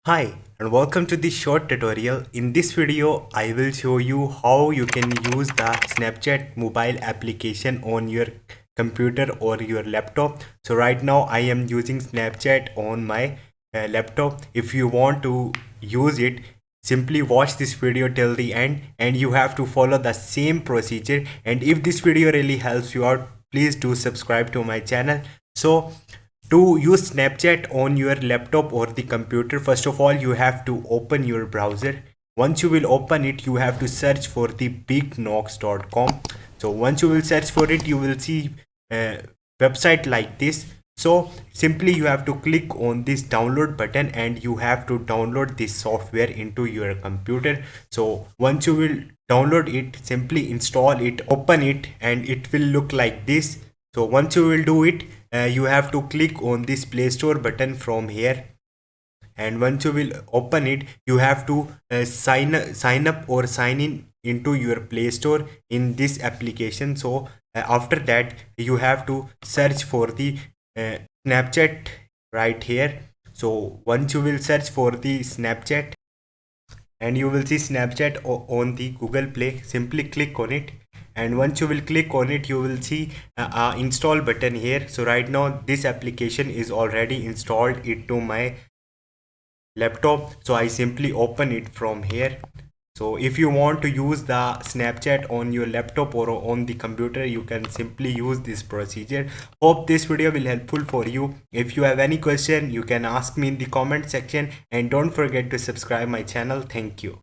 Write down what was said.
Hi and welcome to this short tutorial. In this video, I will show you how you can use the Snapchat mobile application on your computer or your laptop. So right now I am using Snapchat on my laptop. If you want to use it, simply watch this video till the end and you have to follow the same procedure. And if this video really helps you out, please do subscribe to my channel. So to use Snapchat on your laptop or the computer, first of all, you have to open your browser. Once you will open it, you have to search for the bignox.com. So once you will search for it, you will see a website like this. So simply you have to click on this download button and you have to download this software into your computer. So once you will download it, simply install it, open it, and it will look like this. So once you will do it, you have to click on this Play Store button from here, and once you will open it, you have to sign up or sign in into your Play Store in this application. So after that, you have to search for the uh, Snapchat right here. So once you will search for the Snapchat, and you will see Snapchat on the Google Play, simply click on it. And once you will click on it, you will see install button here. So right now this application is already installed into my laptop, so I simply open it from here. So if you want to use the Snapchat on your laptop or on the computer, you can simply use this procedure. Hope this video will helpful for you. If you have any question, you can ask me in the comment section, and don't forget to subscribe my channel. Thank you.